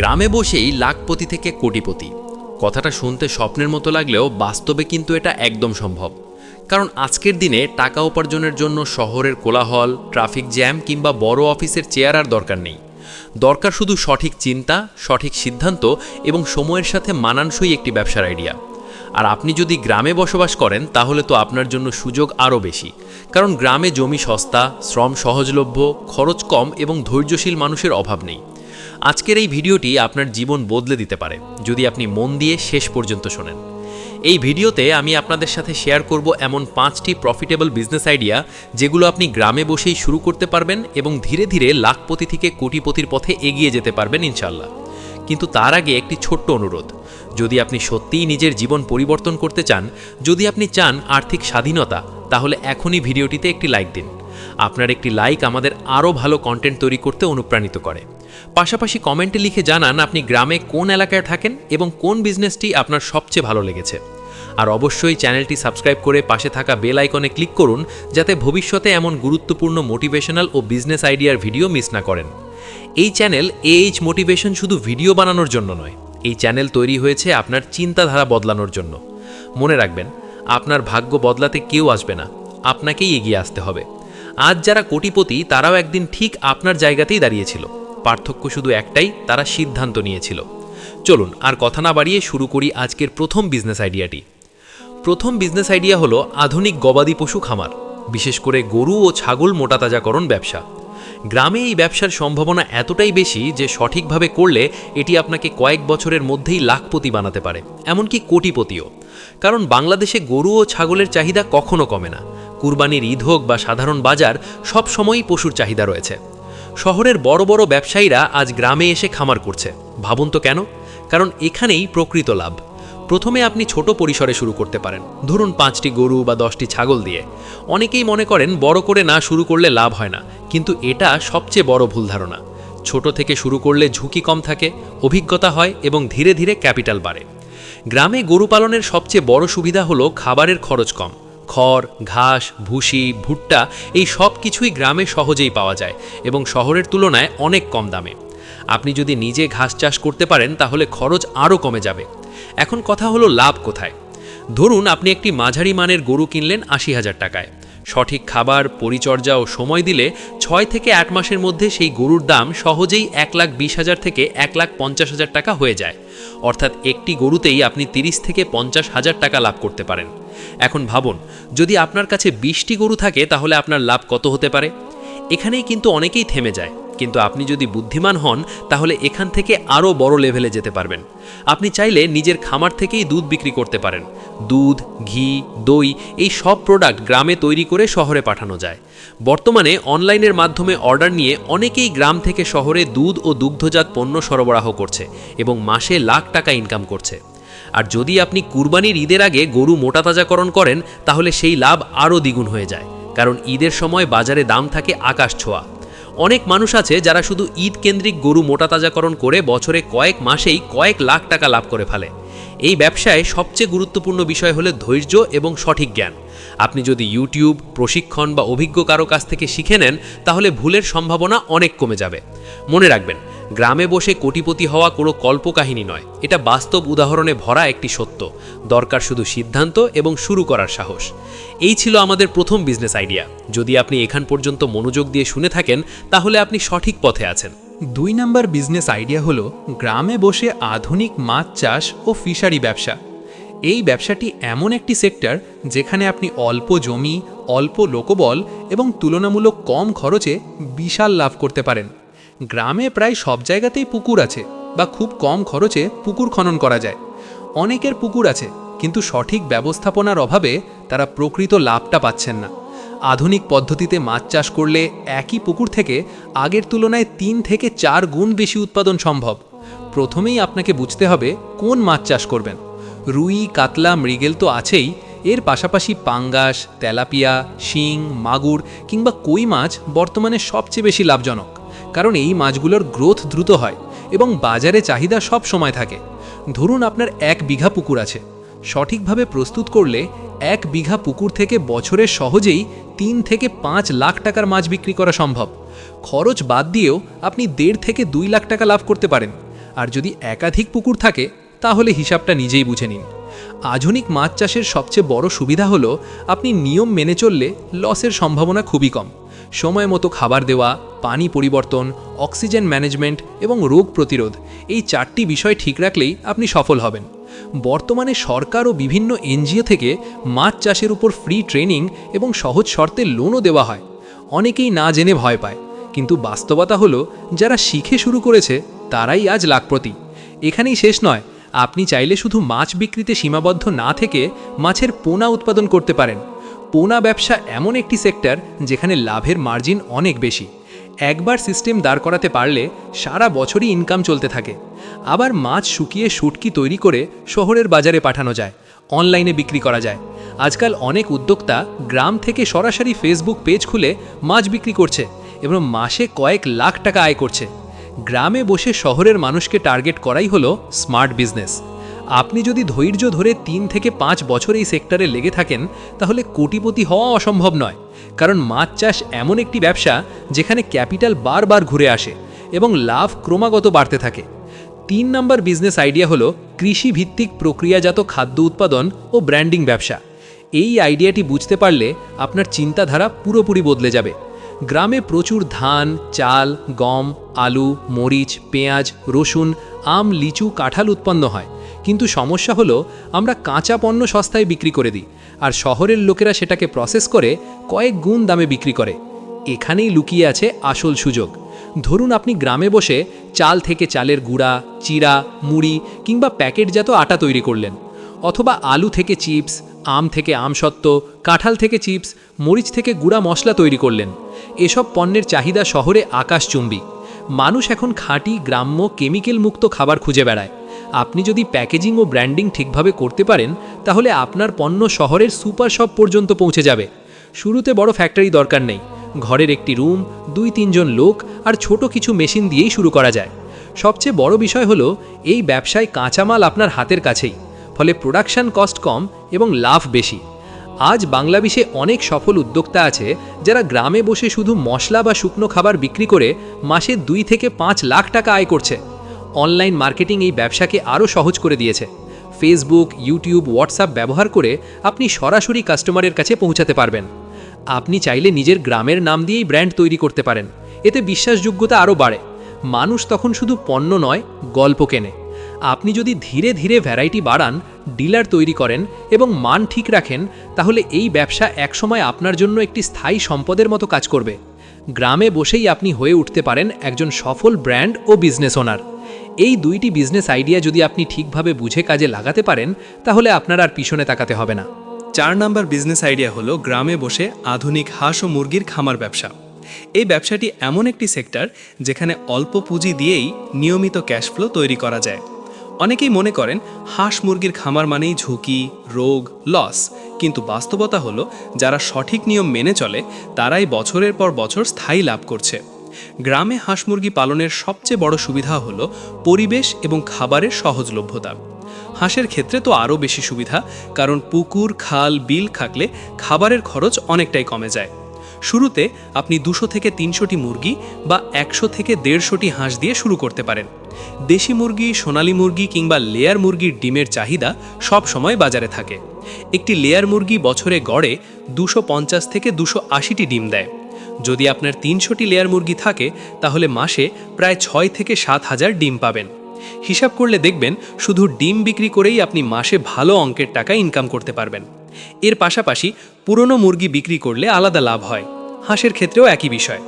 গ্রামে বসেই লাখপতি থেকে কোটিপতি কথাটা শুনতে স্বপ্নের মতো লাগলেও বাস্তবে কিন্তু এটা একদম সম্ভব। কারণ আজকের দিনে টাকা উপার্জনের জন্য শহরের কোলাহল, ট্রাফিক জ্যাম কিংবা বড় অফিসের চেয়ার আর দরকার নেই। দরকার শুধু সঠিক চিন্তা, সঠিক সিদ্ধান্ত এবং সময়ের সাথে মানানসই একটি ব্যবসার আইডিয়া। আর আপনি যদি গ্রামে বসবাস করেন তাহলে তো আপনার জন্য সুযোগ আরও বেশি। কারণ গ্রামে জমি সস্তা, শ্রম সহজলভ্য, খরচ কম এবং ধৈর্যশীল মানুষের অভাব নেই। আজকের এই ভিডিওটি আপনার জীবন বদলে দিতে পারে যদি আপনি মন দিয়ে শেষ পর্যন্ত শোনেন। এই ভিডিওতে আমি আপনাদের সাথে শেয়ার করব এমন 5টি প্রফিটেবল বিজনেস আইডিয়া যেগুলো আপনি গ্রামে বসেই শুরু করতে পারবেন এবং ধীরে ধীরে লাখপতি থেকে কোটিপতির পথে এগিয়ে যেতে পারবেন ইনশাল্লাহ। কিন্তু তার আগে একটি ছোট্ট অনুরোধ, যদি আপনি সত্যিই নিজের জীবন পরিবর্তন করতে চান, যদি আপনি চান আর্থিক স্বাধীনতা, তাহলে এখনই ভিডিওটিতে একটি লাইক দিন। আপনার একটি লাইক আমাদের আরও ভালো কন্টেন্ট তৈরি করতে অনুপ্রাণিত করে। পাশাপাশি কমেন্টে লিখে জানান আপনি গ্রামে কোন এলাকায় থাকেন এবং কোন বিজনেসটি আপনার সবচেয়ে ভালো লেগেছে। আর অবশ্যই চ্যানেলটি সাবস্ক্রাইব করে পাশে থাকা বেল আইকনে ক্লিক করুন যাতে ভবিষ্যতে এমন গুরুত্বপূর্ণ মোটিভেশনাল ও বিজনেস আইডিয়ার ভিডিও মিস না করেন। এই চ্যানেল AH মোটিভেশন শুধু ভিডিও বানানোর জন্য নয়, এই চ্যানেল তৈরি হয়েছে আপনার চিন্তাধারা বদলানোর জন্য। মনে রাখবেন, আপনার ভাগ্য বদলাতে কেউ আসবে না, আপনাকেই এগিয়ে আসতে হবে। আজ যারা কোটিপতি তারাও একদিন ঠিক আপনার জায়গাতেই দাঁড়িয়েছিল। পার্থক্য শুধু একটাই, তারা সিদ্ধান্ত নিয়েছিল। চলুন আর কথা না বাড়িয়ে শুরু করি আজকের প্রথম বিজনেস আইডিয়াটি। প্রথম বিজনেস আইডিয়া হলো আধুনিক গবাদি পশু খামার, বিশেষ করে গরু ও ছাগল মোটাতাজাকরণ ব্যবসা। গ্রামে এই ব্যবসার সম্ভাবনা এতটাই বেশি যে সঠিকভাবে করলে এটি আপনাকে কয়েক বছরের মধ্যেই লাখপতি বানাতে পারে, এমনকি কোটিপতিও। কারণ বাংলাদেশে গরু ও ছাগলের চাহিদা কখনো কমে না। কুরবানির ঈদ হোক বা সাধারণ বাজার, সব সময়ই পশুর চাহিদা রয়েছে। শহরের বড় বড় ব্যবসায়ীরা আজ গ্রামে এসে খামার করছে। ভাবুন তো কেন? কারণ এখানেই প্রকৃত লাভ। প্রথমে আপনি ছোট পরিসরে শুরু করতে পারেন, ধরুন 5টি গরু বা 10টি ছাগল দিয়ে। অনেকেই মনে করেন বড় করে না শুরু করলে লাভ হয় না, কিন্তু এটা সবচেয়ে বড় ভুল ধারণা। ছোট থেকে শুরু করলে ঝুঁকি কম থাকে, অভিজ্ঞতা হয় এবং ধীরে ধীরে ক্যাপিটাল বাড়ে। গ্রামে গরু পালনের সবচেয়ে বড় সুবিধা হলো খাবারের খরচ কম। খড়, ঘাস, ভুসি, ভুট্টা এই সব কিছুই গ্রামে সহজেই পাওয়া যায় এবং শহরের তুলনায় অনেক কম দামে। আপনি যদি নিজে ঘাস চাষ করতে পারেন তাহলে খরচ আরও কমে যাবে। এখন কথা হলো লাভ কোথায়। ধরুন আপনি একটি মাঝারি মানের গরু কিনলেন 80,000 টাকায়। সঠিক খাবার, পরিচর্যা ও সময় দিলে 6 থেকে 8 মাসের মধ্যে সেই গরুর দাম সহজেই 1,20,000 থেকে 1,50,000 টাকা হয়ে যায়। অর্থাৎ একটি গরুতেই আপনি 30 থেকে 50,000 টাকা লাভ করতে পারেন। এখন ভাবুন, যদি আপনার কাছে 20টি গরু থাকে তাহলে আপনার লাভ কত হতে পারে? এখানেই কিন্তু অনেকেই থেমে যায়, কিন্তু আপনি যদি বুদ্ধিমান হন তাহলে এখান থেকে আরও বড় লেভেলে যেতে পারবেন। আপনি চাইলে নিজের খামার থেকেই দুধ বিক্রি করতে পারেন। দুধ, ঘি, দই এই সব প্রোডাক্ট গ্রামে তৈরি করে শহরে পাঠানো যায়। বর্তমানে অনলাইনের মাধ্যমে অর্ডার নিয়ে অনেকেই গ্রাম থেকে শহরে দুধ ও দুগ্ধজাত পণ্য সরবরাহ করছে এবং মাসে লাখ টাকা ইনকাম করছে। আর যদি আপনি কুরবানির ঈদের আগে গরু মোটাতাজাকরণ করেন তাহলে সেই লাভ আরও দ্বিগুণ হয়ে যায়, কারণ ঈদের সময় বাজারে দাম থাকে আকাশ ছোঁয়া। অনেক মানুষ আছে যারা শুধু ঈদ কেন্দ্রিক গরু মোটাতাজাকরণ করে বছরে কয়েক মাসেই কয়েক লাখ টাকা লাভ করে ফেলে। এই ব্যবসায় সবচেয়ে গুরুত্বপূর্ণ বিষয় হলো ধৈর্য এবং সঠিক জ্ঞান। আপনি যদি ইউটিউব, প্রশিক্ষণ বা অভিজ্ঞ কারো কাছ থেকে শিখে নেন তাহলে ভুলের সম্ভাবনা অনেক কমে যাবে। মনে রাখবেন, গ্রামে বসে কোটিপতি হওয়া কোনো কল্পকাহিনী নয়, এটা বাস্তব উদাহরণে ভরা একটি সত্য। দরকার শুধু সিদ্ধান্ত এবং শুরু করার সাহস। এই ছিল আমাদের প্রথম বিজনেস আইডিয়া। যদি আপনি এখান পর্যন্ত মনোযোগ দিয়ে শুনে থাকেন তাহলে আপনি সঠিক পথে আছেন। 2 নম্বর বিজনেস আইডিয়া হলো গ্রামে বসে আধুনিক মাছ চাষ ও ফিশারি ব্যবসা। এই ব্যবসাটি এমন একটি সেক্টর যেখানে আপনি অল্প জমি, অল্প লোকবল এবং তুলনামূলক কম খরচে বিশাল লাভ করতে পারেন। গ্রামে প্রায় সব জায়গাতেই পুকুর আছে বা খুব কম খরচে পুকুর খনন করা যায়। অনেকের পুকুর আছে কিন্তু সঠিক ব্যবস্থাপনার অভাবে তারা প্রকৃত লাভটা পাচ্ছেন না। আধুনিক পদ্ধতিতে মাছ চাষ করলে একই পুকুর থেকে আগের তুলনায় 3 থেকে 4 গুণ বেশি উৎপাদন সম্ভব। প্রথমেই আপনাকে বুঝতে হবে কোন মাছ চাষ করবেন। রুই, কাতলা, মৃগেল তো আছেই, এর পাশাপাশি পাঙ্গাস, তেলাপিয়া, শিং, মাগুর কিংবা কই মাছ বর্তমানে সবচেয়ে বেশি লাভজনক, কারণ এই মাছগুলোর গ্রোথ দ্রুত হয় এবং বাজারে চাহিদা সব সময় থাকে। ধরুন আপনার 1 বিঘা পুকুর আছে। সঠিকভাবে প্রস্তুত করলে 1 বিঘা পুকুর থেকে বছরে সহজেই 3 থেকে 5 লাখ টাকার মাছ বিক্রি করা সম্ভব। খরচ বাদ দিয়েও আপনি 1.5 থেকে 2 লাখ টাকা লাভ করতে পারেন। আর যদি একাধিক পুকুর থাকে তাহলে হিসাবটা নিজেই বুঝে নিন। আধুনিক মাছ চাষের সবচেয়ে বড় সুবিধা হলো আপনি নিয়ম মেনে চললে লসের সম্ভাবনা খুবই কম। সময় মতো খাবার দেওয়া, পানি পরিবর্তন, অক্সিজেন ম্যানেজমেন্ট এবং রোগ প্রতিরোধ, এই 4টি বিষয় ঠিক রাখলেই আপনি সফল হবেন। বর্তমানে সরকার ও বিভিন্ন এনজিও থেকে মাছ চাষের উপর ফ্রি ট্রেনিং এবং সহজ শর্তে লোনও দেওয়া হয়। অনেকেই না জেনে ভয় পায়, কিন্তু বাস্তবতা হলো যারা শিখে শুরু করেছে তারাই আজ লাখপতি। এখানেই শেষ নয়, আপনি চাইলে শুধু মাছ বিক্রিতে সীমাবদ্ধ না থেকে মাছের পোনা উৎপাদন করতে পারেন। পোনা ব্যবসা এমন একটি সেক্টর যেখানে লাভের মার্জিন অনেক বেশি। একবার সিস্টেম দাঁড় করাতে পারলে সারা বছরই ইনকাম চলতে থাকে। আবার মাছ শুকিয়ে শুটকি তৈরি করে শহরের বাজারে পাঠানো যায়, অনলাইনে বিক্রি করা যায়। আজকাল অনেক উদ্যোক্তা গ্রাম থেকে সরাসরি ফেসবুক পেজ খুলে মাছ বিক্রি করছে এবং মাসে কয়েক লাখ টাকা আয় করছে। গ্রামে বসে শহরের মানুষকে টার্গেট করাই হলো স্মার্ট বিজনেস। আপনি যদি ধৈর্য ধরে 3 থেকে 5 বছর এই সেক্টরে লেগে থাকেন তাহলে কোটিপতি হওয়া অসম্ভব নয়। কারণ মাছ চাষ এমন একটি ব্যবসা যেখানে ক্যাপিটাল বারবার ঘুরে আসে এবং লাভ ক্রমাগত বাড়তে থাকে। 3 নম্বর বিজনেস আইডিয়া হলো কৃষি ভিত্তিক প্রক্রিয়াজাত খাদ্য উৎপাদন ও ব্র্যান্ডিং ব্যবসা। এই আইডিয়াটি বুঝতে পারলে আপনার চিন্তাধারা পুরোপুরি বদলে যাবে। গ্রামে প্রচুর ধান, চাল, গম, আলু, মরিচ, পেঁয়াজ, রসুন, আম, লিচু, কাঁঠাল উৎপন্ন হয়, কিন্তু সমস্যা হলো আমরা কাঁচা পণ্য সস্তায় বিক্রি করে দিই আর শহরের লোকেরা সেটাকে প্রসেস করে কয়েক গুণ দামে বিক্রি করে। এখানেই লুকিয়ে আছে আসল সুযোগ। ধরুন আপনি গ্রামে বসে চাল থেকে চালের গুঁড়া, চিড়া, মুড়ি কিংবা প্যাকেটজাত আটা তৈরি করলেন, অথবা আলু থেকে চিপস, আম থেকে আমসত্ত্ব, কাঁঠাল থেকে চিপস, মরিচ থেকে গুঁড়া মশলা তৈরি করলেন। এসব পণ্যের চাহিদা শহরে আকাশচুম্বী। মানুষ এখন খাঁটি, গ্রাম্য, কেমিক্যাল মুক্ত খাবার খুঁজে বেড়ায়। আপনি যদি প্যাকেজিং ও ব্র্যান্ডিং ঠিকভাবে করতে পারেন তাহলে আপনার পণ্য শহরের সুপার শপ পর্যন্ত পৌঁছে যাবে। শুরুতে বড় ফ্যাক্টরি দরকার নেই, ঘরের একটি রুম, 2-3 জন লোক আর ছোট কিছু মেশিন দিয়েই শুরু করা যায়। সবচেয়ে বড় বিষয় হলো এই ব্যবসায় কাঁচামাল আপনার হাতের কাছেই, ফলে প্রোডাকশন কস্ট কম এবং লাভ বেশি। আজ বাংলাদেশে অনেক সফল উদ্যোক্তা আছে যারা গ্রামে বসে শুধু মশলা বা শুকনো খাবার বিক্রি করে মাসে 2 থেকে 5 লাখ টাকা আয় করছে। অনলাইন মার্কেটিং এই ব্যবসাকে আরও সহজ করে দিয়েছে। ফেসবুক, ইউটিউব, হোয়াটসঅ্যাপ ব্যবহার করে আপনি সরাসরি কাস্টমারের কাছে পৌঁছাতে পারবেন। আপনি চাইলে নিজের গ্রামের নাম দিয়েই ব্র্যান্ড তৈরি করতে পারেন। এতে বিশ্বাসযোগ্যতা আরও বাড়ে। মানুষ তখন শুধু পণ্য নয়, গল্প কেনে। আপনি যদি ধীরে ধীরে ভ্যারাইটি বাড়ান, ডিলার তৈরি করেন এবং মান ঠিক রাখেন, তাহলে এই ব্যবসা একসময় আপনার জন্য একটি স্থায়ী সম্পদের মতো কাজ করবে। গ্রামে বসেই আপনি হয়ে উঠতে পারেন একজন সফল ব্র্যান্ড ও বিজনেস ওনার। এই 2টি বিজনেস আইডিয়া যদি আপনি ঠিকভাবে বুঝে কাজে লাগাতে পারেন তাহলে আপনার আর পিছনে তাকাতে হবে না। 4 নম্বর বিজনেস আইডিয়া হলো গ্রামে বসে আধুনিক হাঁস ও মুরগির খামার ব্যবসা। এই ব্যবসাটি এমন একটি সেক্টর যেখানে অল্প পুঁজি দিয়েই নিয়মিত ক্যাশ ফ্লো তৈরি করা যায়। অনেকেই মনে করেন হাঁস মুরগির খামার মানেই ঝুঁকি, রোগ, লস, কিন্তু বাস্তবতা হলো যারা সঠিক নিয়ম মেনে চলে তারাই বছরের পর বছর স্থায়ী লাভ করছে। গ্রামে হাঁস মুরগি পালনের সবচেয়ে বড় সুবিধা হলো পরিবেশ এবং খাবারের সহজলভ্যতা। হাঁসের ক্ষেত্রে তো আরও বেশি সুবিধা, কারণ পুকুর, খাল, বিল থাকলে খাবারের খরচ অনেকটাই কমে যায়। শুরুতে আপনি 200 থেকে 300টি মুরগি বা 100 থেকে 150টি হাঁস দিয়ে শুরু করতে পারেন। দেশি মুরগি, সোনালী মুরগি কিংবা লেয়ার মুরগির ডিমের চাহিদা সব সময় বাজারে থাকে। একটি লেয়ার মুরগি বছরে গড়ে 250 থেকে 280টি ডিম দেয়। যদি আপনার 300টি লেয়ার মুরগি থাকে তাহলে মাসে প্রায় 6 থেকে 7 হাজার ডিম পাবেন। হিসাব করলে দেখবেন শুধু ডিম বিক্রি করেই আপনি মাসে ভালো অঙ্কের টাকা ইনকাম করতে পারবেন। এর পাশাপাশি পুরনো মুরগি বিক্রি করলে আলাদা লাভ হয়। হাঁসের ক্ষেত্রেও একই বিষয়।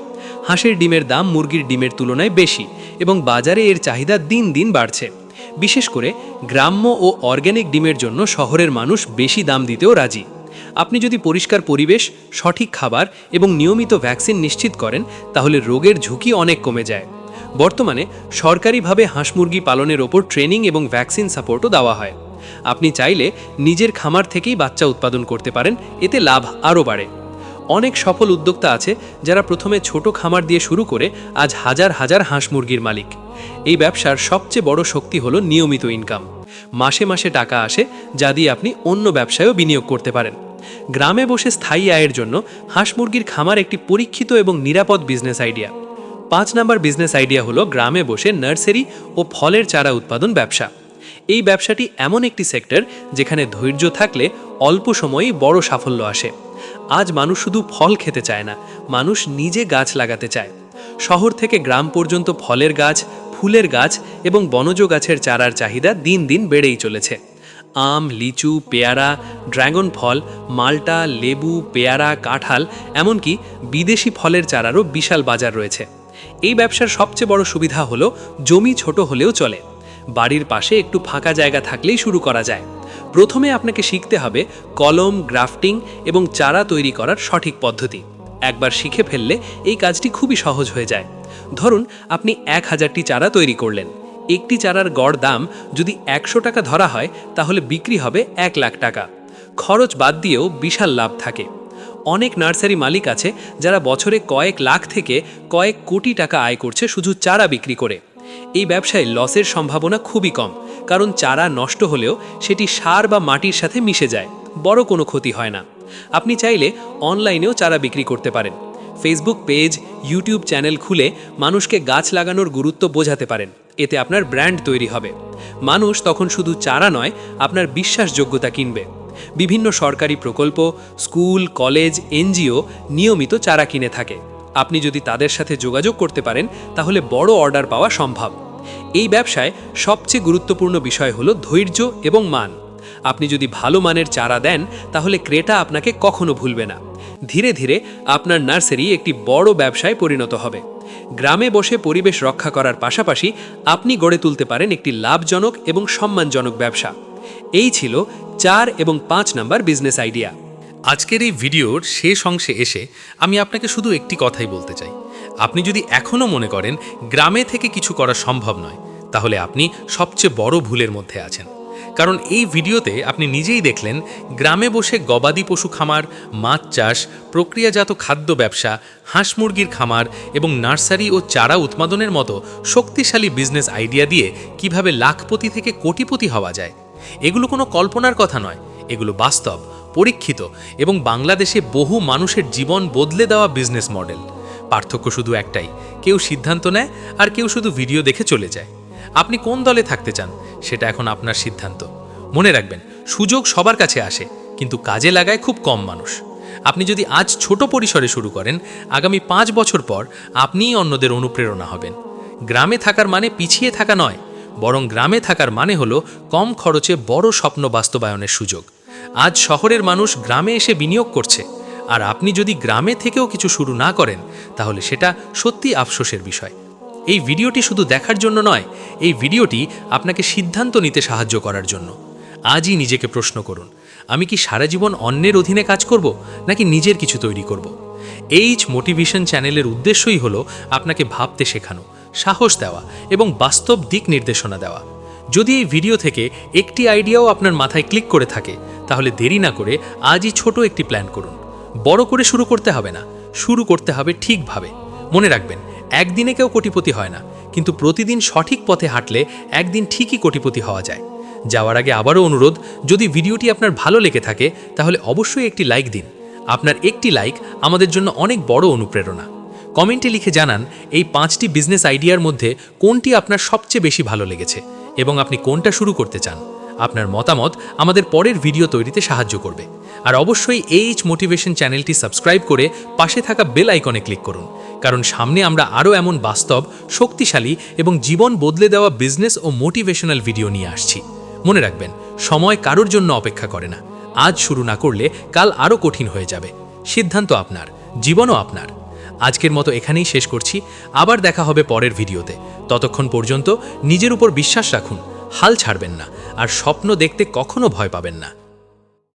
হাঁসের ডিমের দাম মুরগির ডিমের তুলনায় বেশি এবং বাজারে এর চাহিদা দিন দিন বাড়ছে। বিশেষ করে গ্রাম্য ও অর্গ্যানিক ডিমের জন্য শহরের মানুষ বেশি দাম দিতেও রাজি। আপনি যদি পরিষ্কার পরিবেশ, সঠিক খাবার এবং নিয়মিত ভ্যাকসিন নিশ্চিত করেন তাহলে রোগের ঝুঁকি অনেক কমে যায়। বর্তমানে সরকারিভাবে হাঁস মুরগি পালনের ওপর ট্রেনিং এবং ভ্যাকসিন সাপোর্টও দেওয়া হয়। আপনি চাইলে নিজের খামার থেকেই বাচ্চা উৎপাদন করতে পারেন, এতে লাভ আরও বাড়ে। অনেক সফল উদ্যোক্তা আছে যারা প্রথমে ছোট খামার দিয়ে শুরু করে আজ হাজার হাজার হাঁস মুরগির মালিক। এই ব্যবসার সবচেয়ে বড় শক্তি হলো নিয়মিত ইনকাম। মাসে মাসে টাকা আসে যা দিয়ে আপনি অন্য ব্যবসায়ও বিনিয়োগ করতে পারেন। গ্রামে বসে স্থায়ী আয়ের জন্য হাঁস মুরগির খামার একটি পরীক্ষিত এবং নিরাপদ business idea. 5 number business idea হলো গ্রামে বসে নার্সারি ও ফলের চারা উৎপাদন ব্যবসা। এই ব্যবসাটি এমন একটি সেক্টর যেখানে ধৈর্য থাকলে অল্প সময়েই বড় সাফল্য আসে। আজ মানুষ শুধু ফল খেতে চায় না, মানুষ নিজে গাছ লাগাতে চায়। শহর থেকে গ্রাম পর্যন্ত ফলের গাছ, ফুলের গাছ এবং বনজ গাছের চারার চাহিদা দিন দিন বেড়েই চলেছে। আম, লিচু, পেয়ারা, ড্রাগন ফল, মাল্টা, লেবু, পেয়ারা, কাঁঠাল, এমনকি বিদেশি ফলের চারারও বিশাল বাজার রয়েছে। এই ব্যবসার সবচেয়ে বড় সুবিধা হলো জমি ছোট হলেও চলে। বাড়ির পাশে একটু ফাঁকা জায়গা থাকলেই শুরু করা যায়। প্রথমে আপনাকে শিখতে হবে কলম, গ্রাফটিং এবং চারা তৈরি করার সঠিক পদ্ধতি। একবার শিখে ফেললে এই কাজটি খুবই সহজ হয়ে যায়। ধরুন আপনি 1000টি চারা তৈরি করলেন। একটি চারার গড় দাম যদি 100 টাকা ধরা হয়, তাহলে বিক্রি হবে 1 লাখ টাকা। খরচ বাদ দিয়েও বিশাল লাভ থাকে। অনেক নার্সারি মালিক আছে যারা বছরে কয়েক লাখ থেকে কয়েক কোটি টাকা আয় করছে শুধু চারা বিক্রি করে। এই ব্যবসায় লসের সম্ভাবনা খুবই কম, কারণ চারা নষ্ট হলেও সেটি সার বা মাটির সাথে মিশে যায়, বড় কোনো ক্ষতি হয় না। আপনি চাইলে অনলাইনেও চারা বিক্রি করতে পারেন। ফেসবুক পেজ, ইউটিউব চ্যানেল খুলে মানুষকে গাছ লাগানোর গুরুত্ব বোঝাতে পারেন। এতে আপনার ব্র্যান্ড তৈরি হবে। মানুষ তখন শুধু চারা নয়, আপনার বিশ্বাসযোগ্যতা কিনবে। বিভিন্ন সরকারি প্রকল্প, স্কুল, কলেজ, এনজিও নিয়মিত চারা কিনে থাকে। আপনি যদি তাদের সাথে যোগাযোগ করতে পারেন, তাহলে বড় অর্ডার পাওয়া সম্ভব। এই ব্যবসায় সবচেয়ে গুরুত্বপূর্ণ বিষয় হলো ধৈর্য এবং মান। আপনি যদি ভালো মানের চারা দেন, তাহলে ক্রেতা আপনাকে কখনো ভুলবে না। ধীরে ধীরে আপনার নার্সারি একটি বড় ব্যবসায় পরিণত হবে। গ্রামে বসে পরিবেশ রক্ষা করার পাশাপাশি আপনি গড়ে তুলতে পারেন একটি লাভজনক এবং সম্মানজনক ব্যবসা। এই ছিল 4 এবং 5 নাম্বার বিজনেস আইডিয়া। আজকের এই ভিডিওর শেষ অংশে এসে আমি আপনাকে শুধু একটি কথাই বলতে চাই। আপনি যদি এখনও মনে করেন গ্রামে থেকে কিছু করা সম্ভব নয়, তাহলে আপনি সবচেয়ে বড় ভুলের মধ্যে আছেন। কারণ এই ভিডিওতে আপনি নিজেই দেখলেন গ্রামে বসে গবাদি পশু খামার, মাছ চাষ, প্রক্রিয়াজাত খাদ্য ব্যবসা, হাঁস মুরগির খামার এবং নার্সারি ও চারা উৎপাদনের মতো শক্তিশালী বিজনেস আইডিয়া দিয়ে কিভাবে লাখপতি থেকে কোটিপতি হওয়া যায়। এগুলো কোনো কল্পনার কথা নয়, এগুলো বাস্তব, পরীক্ষিত এবং বাংলাদেশে বহু মানুষের জীবন বদলে দেওয়া বিজনেস মডেল। পার্থক্য শুধু একটাই, কেউ সিদ্ধান্ত নেয় আর কেউ শুধু ভিডিও দেখে চলে যায়। আপনি কোন দলে থাকতে চান সেটা এখন আপনার সিদ্ধান্ত। মনে রাখবেন, সুযোগ সবার কাছে আসে, কিন্তু কাজে লাগায় খুব কম মানুষ। আপনি যদি আজ ছোট পরিসরে শুরু করেন, আগামী 5 বছর পর আপনিই অন্যদের অনুপ্রেরণা হবেন। গ্রামে থাকার মানে পিছিয়ে থাকা নয়, বরং গ্রামে থাকার মানে হলো কম খরচে বড় স্বপ্ন বাস্তবায়নের সুযোগ। আজ শহরের মানুষ গ্রামে এসে বিনিয়োগ করছে, আর আপনি যদি গ্রামে থেকেও কিছু শুরু না করেন, তাহলে সেটা সত্যি আফসোসের বিষয়। এই ভিডিওটি শুধু দেখার জন্য নয়, এই ভিডিওটি আপনাকে সিদ্ধান্ত নিতে সাহায্য করার জন্য। আজই নিজেকে প্রশ্ন করুন, আমি কি সারা জীবন অন্যের অধীনে কাজ করব, নাকি নিজের কিছু তৈরি করব? এইচ মোটিভেশন চ্যানেলের উদ্দেশ্যই হলো আপনাকে ভাবতে শেখানো, সাহস দেওয়া এবং বাস্তব দিক নির্দেশনা দেওয়া। যদি এই ভিডিও থেকে একটি আইডিয়াও আপনার মাথায় ক্লিক করে থাকে, তাহলে দেরি না করে আজই ছোট একটি প্ল্যান করুন। বড় করে শুরু করতে হবে না, শুরু করতে হবে ঠিকভাবে। মনে রাখবেন, একদিনে কেউ কোটিপতি হয় না, কিন্তু প্রতিদিন সঠিক পথে হাঁটলে একদিন ঠিকই কোটিপতি হওয়া যায়। যাওয়ার আগে আবারও অনুরোধ, যদি ভিডিওটি আপনার ভালো লেগে থাকে, তাহলে অবশ্যই একটি লাইক দিন। আপনার একটি লাইক আমাদের জন্য অনেক বড় অনুপ্রেরণা। কমেন্টে লিখে জানান এই 5টি বিজনেস আইডিয়ার মধ্যে কোনটি আপনার সবচেয়ে বেশি ভালো লেগেছে এবং আপনি কোনটা শুরু করতে চান। আপনার মতামত আমাদের পরের ভিডিও তৈরিতে সাহায্য করবে। আর অবশ্যই এইচ মোটিভেশন চ্যানেলটি সাবস্ক্রাইব করে পাশে থাকা বেল আইকনে ক্লিক করুন, কারণ সামনে আমরা আরও এমন বাস্তব, শক্তিশালী এবং জীবন বদলে দেওয়া বিজনেস ও মোটিভেশনাল ভিডিও নিয়ে আসছি। মনে রাখবেন, সময় কারোর জন্য অপেক্ষা করে না। আজ শুরু না করলে কাল আরও কঠিন হয়ে যাবে। সিদ্ধান্ত আপনার, জীবনও আপনার। আজকের মতো এখানেই শেষ করছি। আবার দেখা হবে পরের ভিডিওতে। ততক্ষণ পর্যন্ত নিজের উপর বিশ্বাস রাখুন, হাল ছাড়বেন না, আর স্বপ্ন দেখতে কখনো ভয় পাবেন না।